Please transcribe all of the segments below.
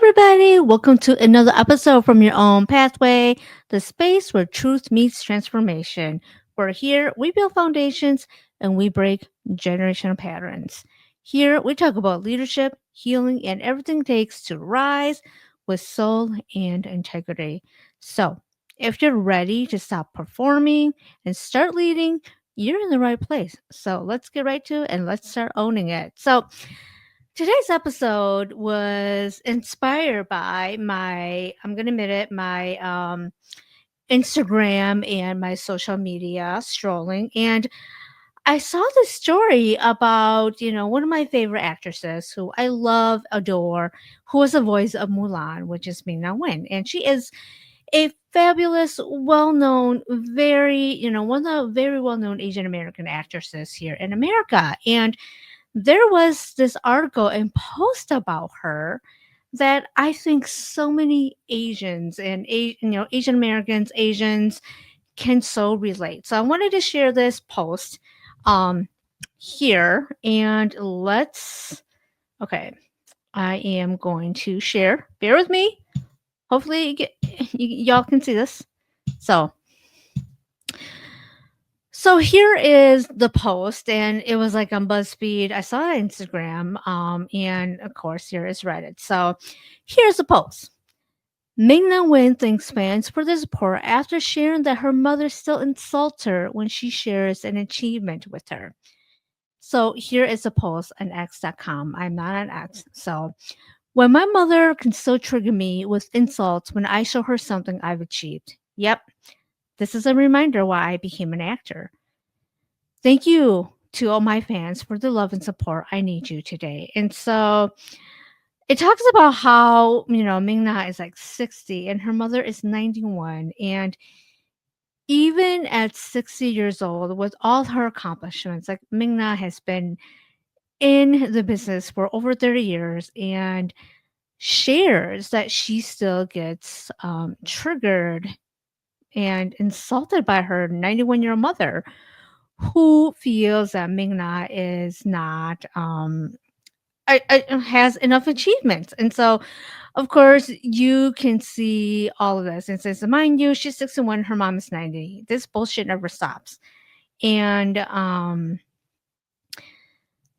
everybody. Welcome to another episode from Your Own Pathway, the space where truth meets transformation. We're here, we build foundations, and we break generational patterns. Here, we talk about leadership, healing, and everything it takes to rise with soul and integrity. So, if you're ready to stop performing and start leading, you're in the right place. So, let's get right to it and let's start owning it. Today's episode was inspired by I'm going to admit it, my Instagram and my social media strolling. And I saw this story about, one of my favorite actresses who I love, adore, who was the voice of Mulan, which is Ming-Na Wen. And she is a fabulous, well-known, one of the very well-known Asian American actresses here in America. And there was this article and post about her that I think so many Asians and Asian Americans, Asians can so relate. So I wanted to share this post um here and let's okay. I am going to share. Bear with me. Hopefully y'all can see this. So So here is the post, and it was like on BuzzFeed. I saw it on Instagram, and of course, here is Reddit. So here's the post. Ming-Na Wen thanks fans for the support after sharing that her mother still insults her when she shares an achievement with her. So here is a post on X.com. I'm not on X. So when my mother can still trigger me with insults when I show her something I've achieved. Yep, this is a reminder why I became an actor. Thank you to all my fans for the love and support. I need you today. And so it talks about how, Ming-Na is like 60 and her mother is 91. And even at 60 years old, with all her accomplishments, like Ming-Na has been in the business for over 30 years and shares that she still gets triggered and insulted by her 91-year-old mother who feels that Ming-Na is not has enough achievements. And so of course you can see all of this. It says, mind you, she's 61, her mom is 90. This bullshit never stops. And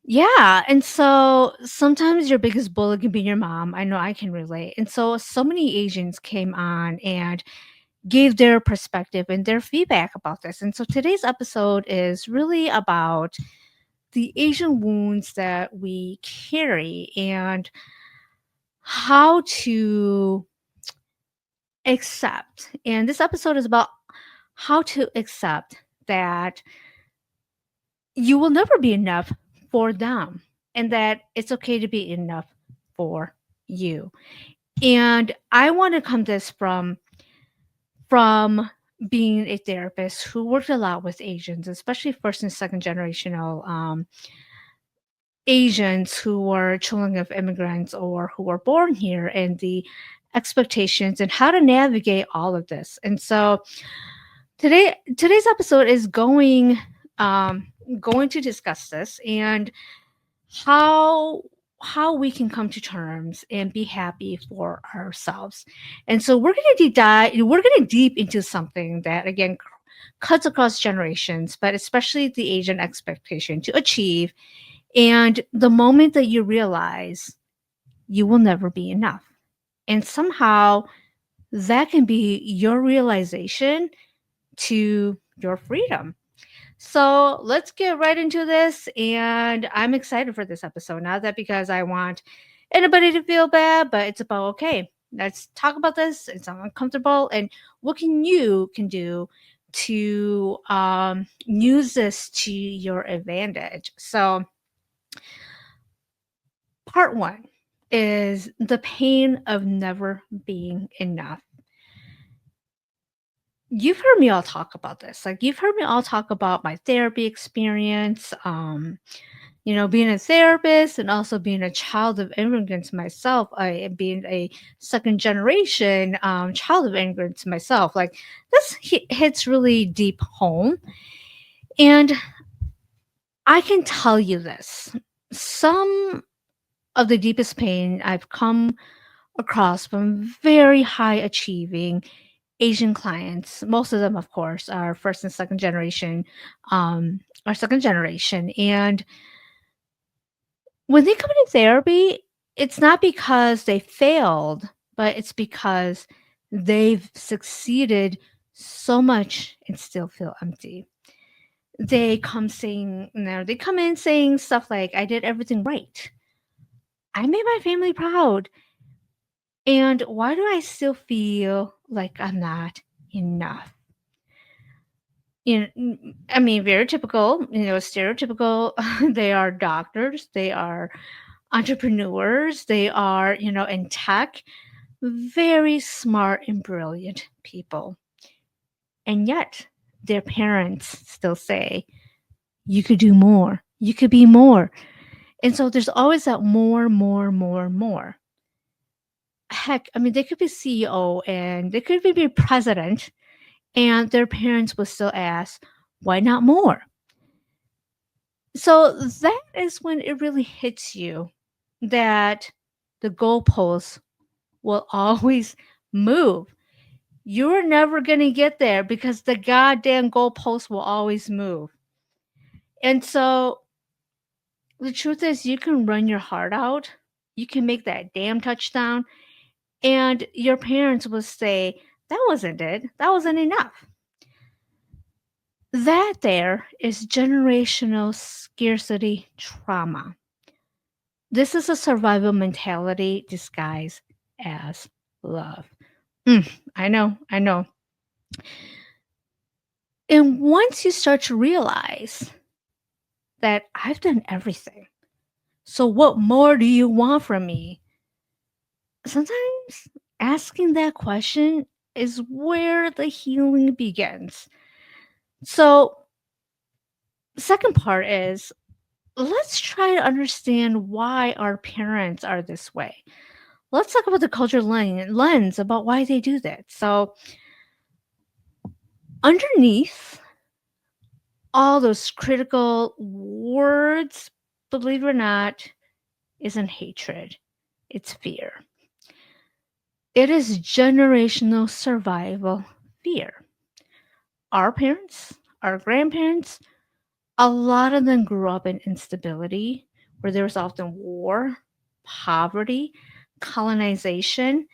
yeah, and so sometimes your biggest bully can be your mom. I know I can relate. And so many Asians came on and gave their perspective and their feedback about this. And so today's episode is really about the Asian wounds that we carry and how to accept. And this episode is about how to accept that you will never be enough for them and that it's okay to be enough for you. And I want to come this from being a therapist who worked a lot with Asians, especially first and second generational Asians who were children of immigrants or who were born here, and the expectations and how to navigate all of this. And so today's episode is going to discuss this and how we can come to terms and be happy for ourselves. And so we're going to deep into something that again cuts across generations, but especially the Asian expectation to achieve. And the moment that you realize you will never be enough, and somehow that can be your realization to your freedom. So let's get right into this. And I'm excited for this episode. Not that because I want anybody to feel bad, but it's about okay, let's talk about this. It's uncomfortable. And what can do to use this to your advantage. So part one is the pain of never being enough. You've heard me all talk about this. Like you've heard me all talk about my therapy experience, being a therapist and also being a child of immigrants myself, being a second generation child of immigrants myself. Like this hits really deep home. And I can tell you this. Some of the deepest pain I've come across from very high achieving Asian clients. Most of them, of course, are first and second generation, or second generation. And when they come into therapy, it's not because they failed, but it's because they've succeeded so much and still feel empty. They come in saying stuff like, I did everything right. I made my family proud. And why do I still feel like I'm not enough? I mean, very typical, stereotypical. They are doctors, they are entrepreneurs, they are, in tech, very smart and brilliant people. And yet, their parents still say, you could do more, you could be more. And so there's always that more, more, more, more. Heck, I mean, they could be CEO and they could be president, and their parents will still ask, why not more? So that is when it really hits you that the goalposts will always move. You're never going to get there because the goddamn goalposts will always move. And so the truth is, you can run your heart out, you can make that damn touchdown, and your parents will say, that wasn't it, that wasn't enough. That there is generational scarcity trauma. This is a survival mentality disguised as love. I know, I know. And once you start to realize that I've done everything, so what more do you want from me? Sometimes asking that question is where the healing begins. So, second part is, let's try to understand why our parents are this way. Let's talk about the cultural lens about why they do that. So, underneath all those critical words, believe it or not, isn't hatred, it's fear. It is generational survival fear. Our parents, our grandparents, a lot of them grew up in instability where there was often war, poverty, colonization,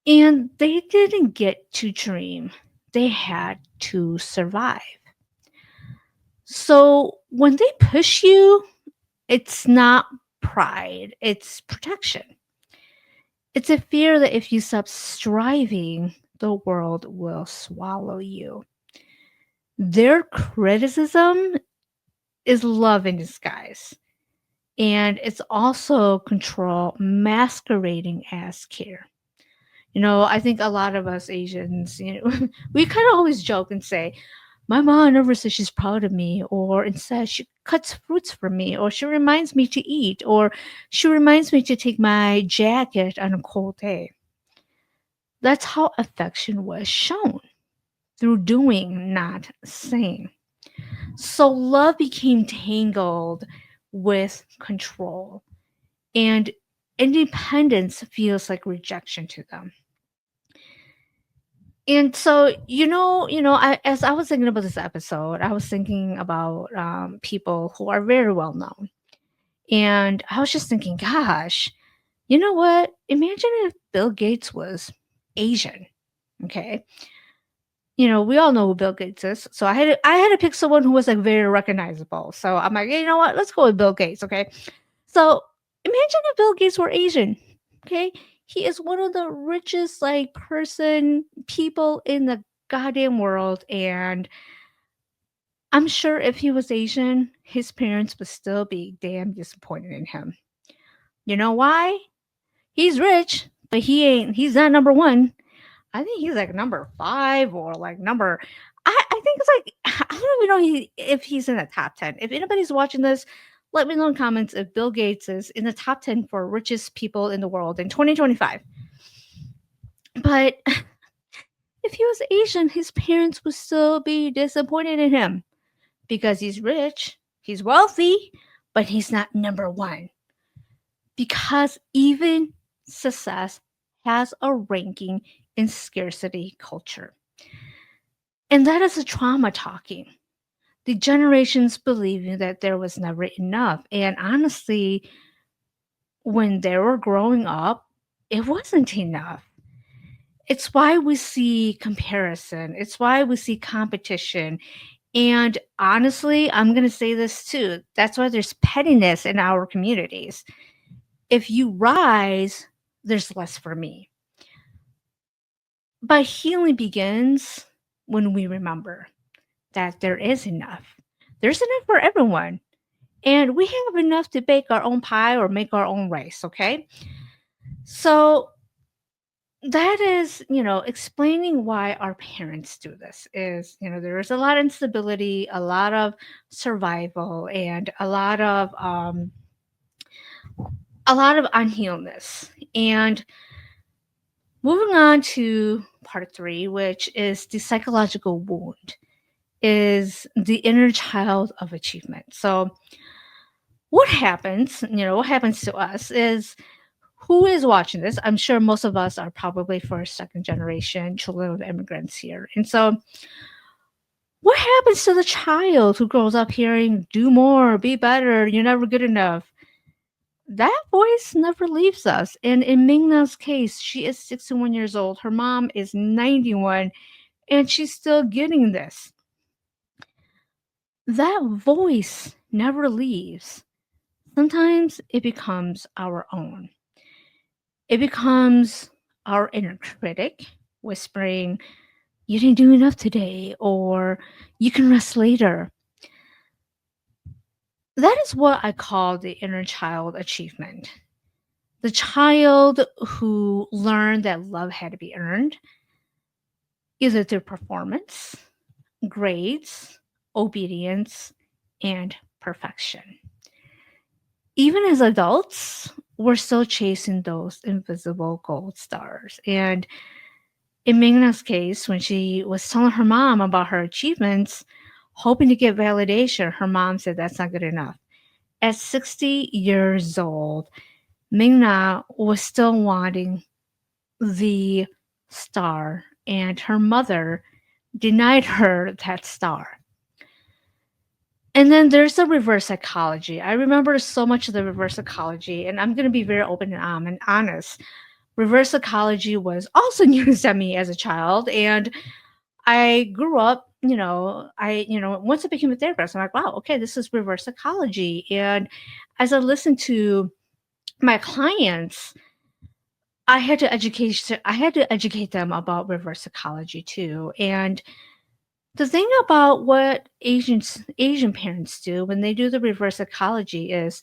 and they didn't get to dream. They had to survive. So when they push you, it's not pride, it's protection. It's a fear that if you stop striving, the world will swallow you. Their criticism is love in disguise. And it's also control masquerading as care. I think a lot of us Asians, we kind of always joke and say, my mom never says she's proud of me, or instead she cuts fruits for me, or she reminds me to eat, or she reminds me to take my jacket on a cold day. That's how affection was shown, through doing, not saying. So love became tangled with control, and independence feels like rejection to them. And so, as I was thinking about this episode, I was thinking about people who are very well known. And I was just thinking, gosh, you know what? Imagine if Bill Gates was Asian. Okay. We all know who Bill Gates is. So I had to pick someone who was like very recognizable. So I'm like, you know what? Let's go with Bill Gates. Okay. So imagine if Bill Gates were Asian. Okay. He is one of the richest people in the goddamn world. And I'm sure if he was Asian, his parents would still be damn disappointed in him. You know why? He's rich, but he's not number one. I think he's like number 5 or like number. I think it's like, I don't even know if he's in the top 10. If anybody's watching this, let me know in comments if Bill Gates is in the top 10 for richest people in the world in 2025. But if he was Asian, his parents would still be disappointed in him because he's rich, he's wealthy, but he's not number one. Because even success has a ranking in scarcity culture. And that is a trauma talking. The generations believing that there was never enough. And honestly, when they were growing up, it wasn't enough. It's why we see comparison. It's why we see competition. And honestly, I'm going to say this too. That's why there's pettiness in our communities. If you rise, there's less for me. But healing begins when we remember that there is enough. There's enough for everyone. And we have enough to bake our own pie or make our own rice, okay? So that is, explaining why our parents do this is, there is a lot of instability, a lot of survival, and a lot of unhealedness. And moving on to part 3, which is the psychological wound, is the inner child of achievement. So what happens to us is, who is watching this? I'm sure most of us are probably first, second generation children of immigrants here. And so what happens to the child who grows up hearing, do more, be better, you're never good enough? That voice never leaves us. And in Ming-Na's case, she is 61 years old. Her mom is 91, and she's still getting this. That voice never leaves. Sometimes it becomes our own. It becomes our inner critic whispering, you didn't do enough today, or you can rest later. That is what I call the inner child achievement. The child who learned that love had to be earned, either through performance, grades, obedience, and perfection. Even as adults, we're still chasing those invisible gold stars. And in Ming-Na's case, when she was telling her mom about her achievements, hoping to get validation, her mom said that's not good enough. At 60 years old, Ming-Na was still wanting the star, and her mother denied her that star. And then there's the reverse psychology. I remember so much of the reverse psychology, and I'm going to be very open and honest. Reverse psychology was also news at me as a child, and I grew up, once I became a therapist, I'm like, wow, okay, this is reverse psychology. And as I listened to my clients, I had to educate them about reverse psychology too. And the thing about what Asian parents do when they do the reverse psychology is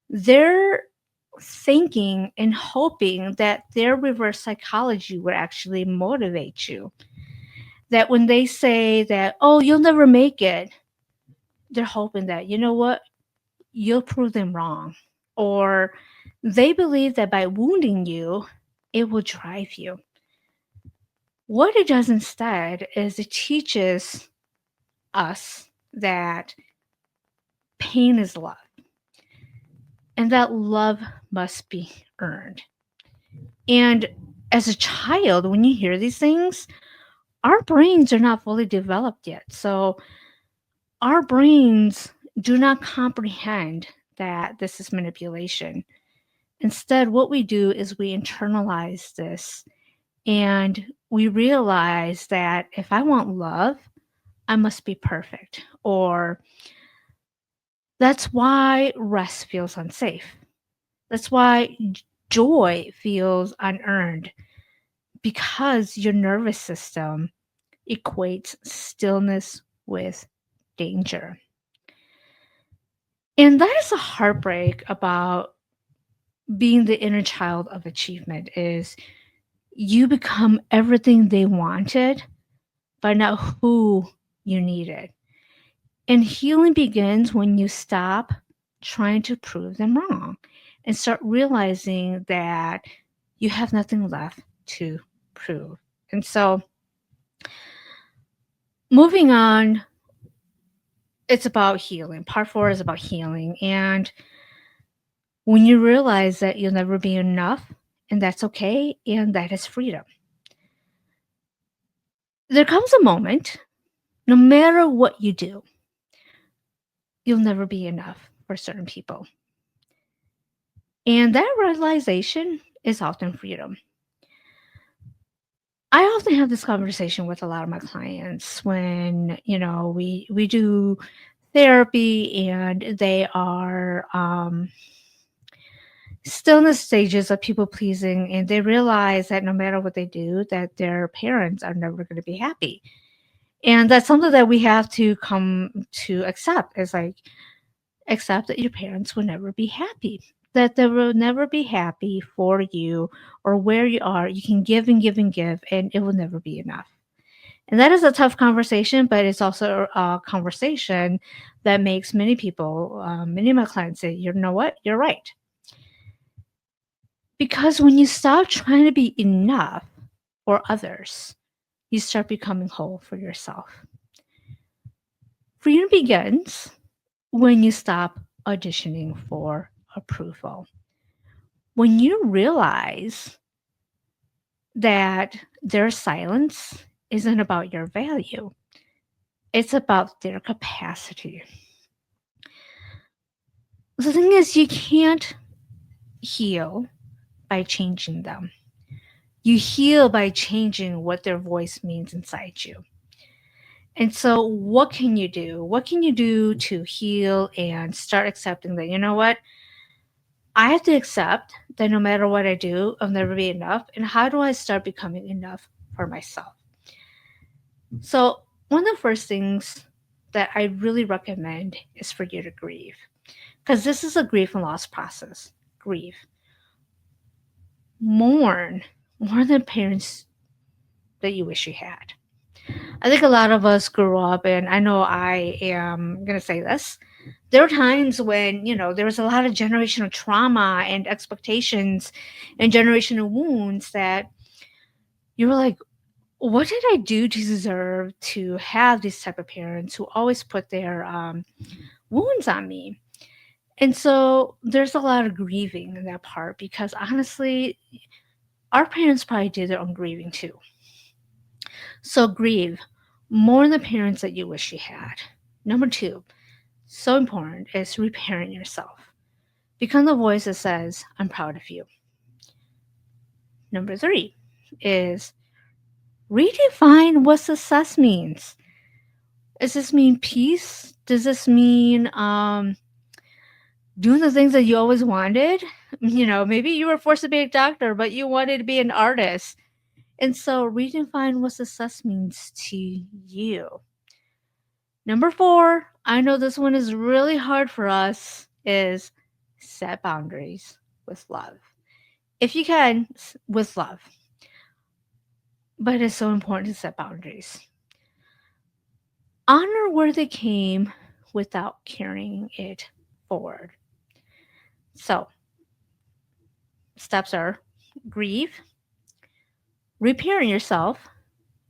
they're thinking and hoping that their reverse psychology would actually motivate you. That when they say that, oh, you'll never make it, they're hoping that, you know what, you'll prove them wrong. Or they believe that by wounding you, it will drive you. What it does instead is it teaches us that pain is love and that love must be earned. And as a child, when you hear these things, our brains are not fully developed yet. So our brains do not comprehend that this is manipulation. Instead, what we do is we internalize this and we realize that if I want love, I must be perfect. Or that's why rest feels unsafe. That's why joy feels unearned, because your nervous system equates stillness with danger. And that is a heartbreak about being the inner child of achievement is you become everything they wanted, but not who you needed. And healing begins when you stop trying to prove them wrong and start realizing that you have nothing left to prove. And so, moving on, it's about healing. Part 4 is about healing. And when you realize that you'll never be enough and that's okay, and that is freedom. There comes a moment, no matter what you do, you'll never be enough for certain people. And that realization is often freedom. I often have this conversation with a lot of my clients when, we do therapy and they are still in the stages of people pleasing, and they realize that no matter what they do, that their parents are never going to be happy. And that's something that we have to come to accept. Is like, accept that your parents will never be happy, that they will never be happy for you or where you are. You can give and give and give, and it will never be enough. And that is a tough conversation, but it's also a conversation that makes many people, many of my clients say, you know what, you're right. Because when you stop trying to be enough for others, you start becoming whole for yourself. Freedom begins when you stop auditioning for approval. When you realize that their silence isn't about your value, it's about their capacity. The thing is, you can't heal by changing them. You heal by changing what their voice means inside you. And so, what can you do? What can you do to heal and start accepting that, you know what? I have to accept that no matter what I do, I'll never be enough. And how do I start becoming enough for myself? So, one of the first things that I really recommend is for you to grieve, because this is a grief and loss process. Grieve, mourn more than parents that you wish you had. I think a lot of us grew up, and I know I am going to say this. There were times when, there was a lot of generational trauma and expectations and generational wounds that you were like, what did I do to deserve to have these type of parents who always put their wounds on me? And so there's a lot of grieving in that part, because honestly, our parents probably did their own grieving too. So grieve more than the parents that you wish you had. Number two, so important, is reparent yourself. Become the voice that says, I'm proud of you. Number three is redefine what success means. Does this mean peace? Does this mean doing the things that you always wanted? Maybe you were forced to be a doctor, but you wanted to be an artist. And so redefine what success means to you. Number four, I know this one is really hard for us, is set boundaries with love. If you can, with love. But it's so important to set boundaries. Honor where they came without carrying it forward. So, steps are grieve, repair yourself,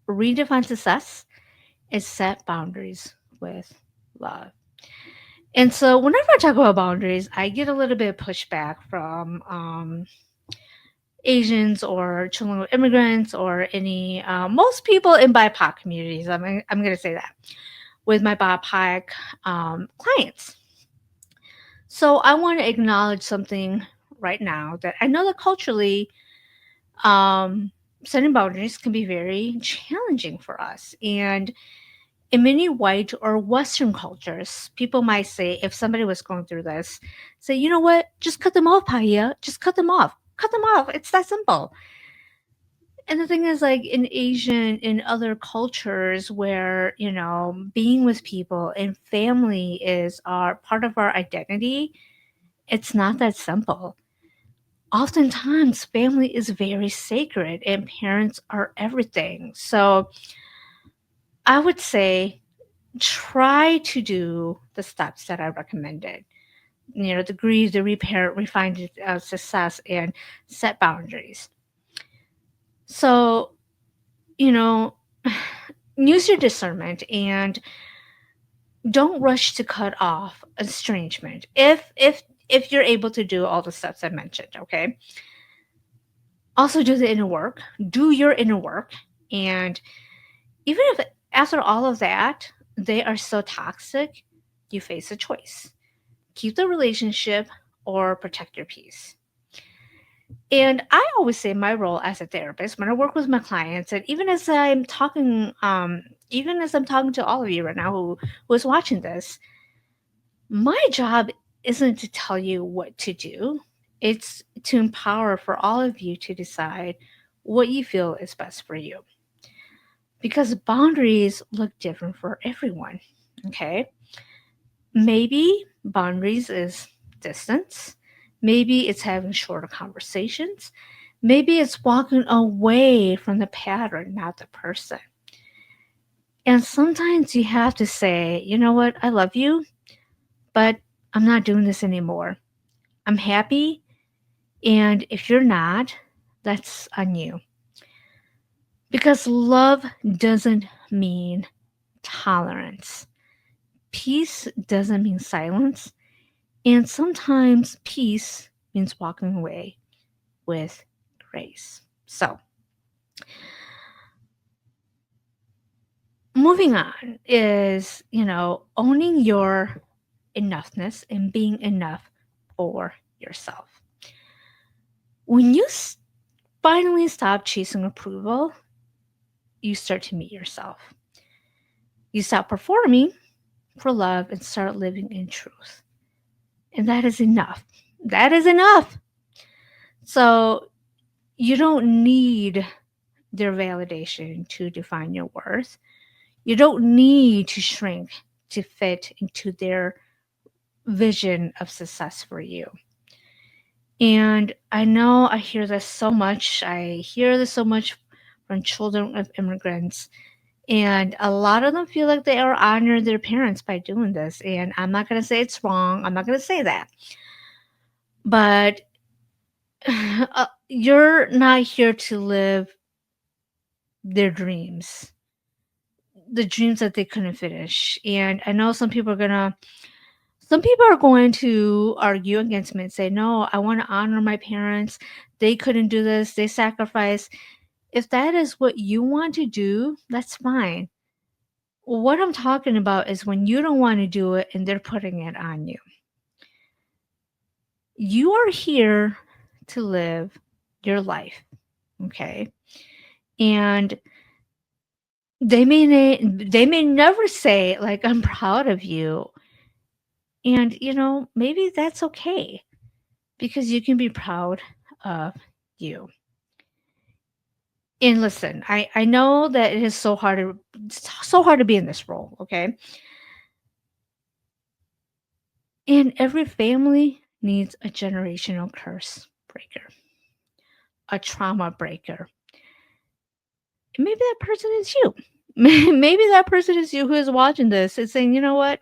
redefine success, and set boundaries with love. And so, whenever I talk about boundaries, I get a little bit of pushback from Asians or children of immigrants or any most people in BIPOC communities. I'm going to say that with my BIPOC clients. So I want to acknowledge something right now, that I know that culturally, setting boundaries can be very challenging for us. And in many white or Western cultures, people might say, if somebody was going through this, say, you know what, just cut them off, Paya. Just cut them off. Cut them off. It's that simple. And the thing is, like in other cultures where, being with people and family is our part of our identity, it's not that simple. Oftentimes, family is very sacred and parents are everything. So I would say try to do the steps that I recommended. The grieve, the repair, refine success, and set boundaries. So, you know, use your discernment and don't rush to cut off estrangement if you're able to do all the steps I mentioned, okay? Also, do the inner work, do your inner work. And even if after all of that, they are so toxic, you face a choice: keep the relationship or protect your peace. And I always say my role as a therapist when I work with my clients, and even as I'm talking to all of you right now who is watching this, my job isn't to tell you what to do. It's to empower for all of you to decide what you feel is best for you. Because boundaries look different for everyone. Okay. Maybe boundaries is distance. Maybe it's having shorter conversations. Maybe it's walking away from the pattern, not the person. And sometimes you have to say, you know what, I love you, but I'm not doing this anymore. I'm happy. And if you're not, that's on you. Because love doesn't mean tolerance, peace doesn't mean silence. And sometimes peace means walking away with grace. So, moving on is, owning your enoughness and being enough for yourself. When you finally stop chasing approval, you start to meet yourself. You stop performing for love and start living in truth. And that is enough. That is enough. So, you don't need their validation to define your worth. You don't need to shrink to fit into their vision of success for you. And I know I hear this so much. I hear this so much from children of immigrants. And a lot of them feel like they are honoring their parents by doing this. And I'm not going to say it's wrong. I'm not going to say that. But you're not here to live their dreams, the dreams that they couldn't finish. And I know some people are going to argue against me and say, no, I want to honor my parents. They couldn't do this, they sacrificed. If that is what you want to do, that's fine. What I'm talking about is when you don't want to do it and they're putting it on you. You are here to live your life, okay? And they may never say like I'm proud of you. And maybe that's okay because you can be proud of you. And listen, I know that it is so hard to be in this role, okay? And every family needs a generational curse breaker, a trauma breaker. And maybe that person is you. Maybe that person is you who is watching this and saying, you know what?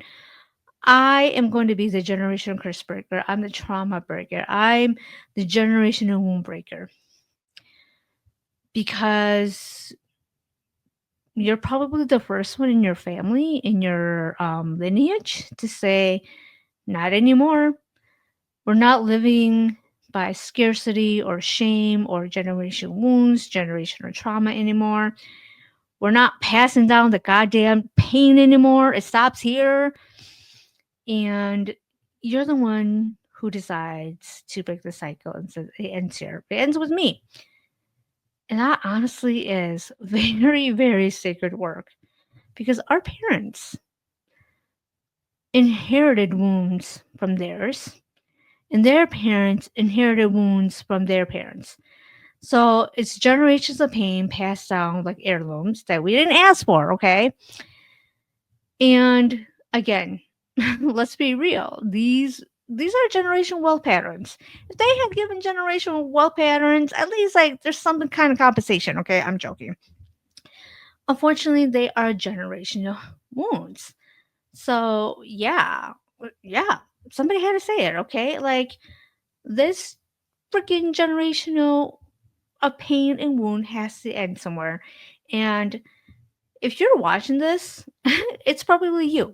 I am going to be the generational curse breaker. I'm the trauma breaker. I'm the generational wound breaker. Because you're probably the first one in your family, in your lineage, to say, not anymore. We're not living by scarcity or shame or generational wounds, generational trauma anymore. We're not passing down the goddamn pain anymore. It stops here. And you're the one who decides to break the cycle and says it ends here. It ends with me. And that honestly is very, very sacred work because our parents inherited wounds from theirs, and their parents inherited wounds from their parents. So it's generations of pain passed down like heirlooms that we didn't ask for, okay? And again, let's be real. These are generational wealth patterns. If they had given generational wealth patterns, at least like there's some kind of compensation, okay? I'm joking. Unfortunately, they are generational wounds. So, yeah, somebody had to say it, okay? Like this freaking generational of pain and wound has to end somewhere. And if you're watching this, it's probably you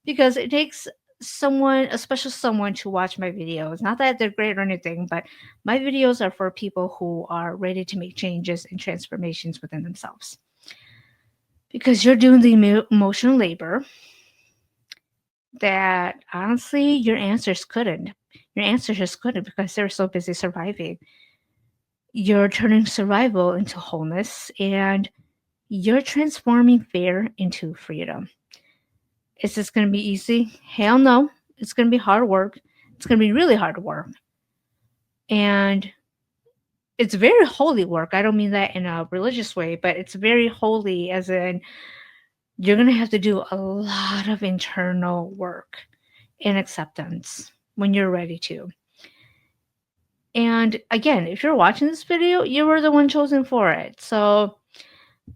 because it takes someone, a special someone to watch my videos. Not that they're great or anything, but my videos are for people who are ready to make changes and transformations within themselves. Because you're doing the emotional labor that honestly your ancestors couldn't. Your ancestors couldn't because they were so busy surviving. You're turning survival into wholeness and you're transforming fear into freedom. Is this going to be easy? Hell no. It's going to be hard work. It's going to be really hard work. And it's very holy work. I don't mean that in a religious way, but it's very holy, as in you're going to have to do a lot of internal work and acceptance when you're ready to. And again, if you're watching this video, you were the one chosen for it. So,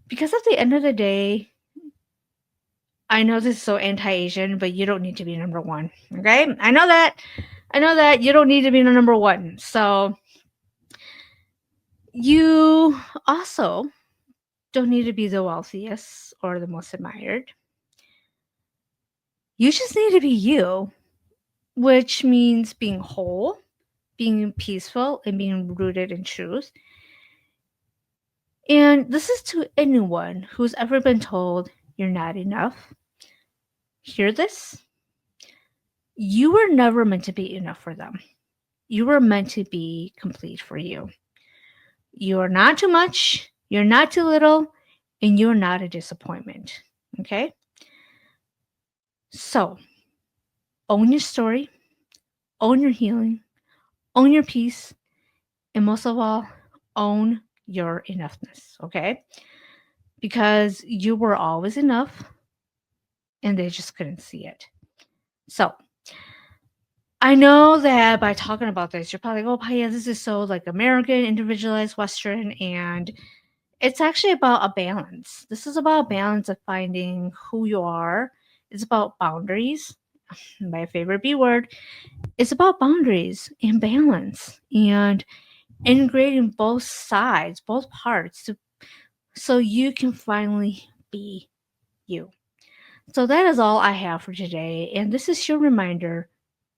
because at the end of the day, I know this is so anti-Asian, but you don't need to be number one. Okay? I know that. I know that you don't need to be the number one. So, you also don't need to be the wealthiest or the most admired. You just need to be you, which means being whole, being peaceful, and being rooted in truth. And this is to anyone who's ever been told you're not enough. Hear this? You were never meant to be enough for them. You were meant to be complete for you. You are not too much, you're not too little, and you're not a disappointment. Okay? So, own your story, own your healing, own your peace, and most of all, own your enoughness. Okay? Because you were always enough and they just couldn't see it. So, I know that by talking about this, you're probably like, oh, Paya, this is so like American, individualized, Western, and it's actually about a balance. This is about a balance of finding who you are. It's about boundaries. My favorite B word. It's about boundaries and balance and integrating both sides, both parts, so you can finally be you. So that is all I have for today. And this is your reminder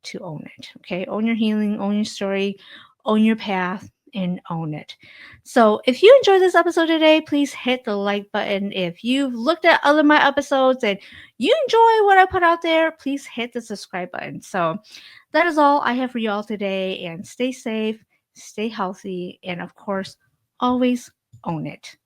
to own it. Okay. Own your healing, own your story, own your path, and own it. So if you enjoyed this episode today, please hit the like button. If you've looked at other my episodes and you enjoy what I put out there, please hit the subscribe button. So that is all I have for y'all today. And stay safe, stay healthy, and of course, always own it.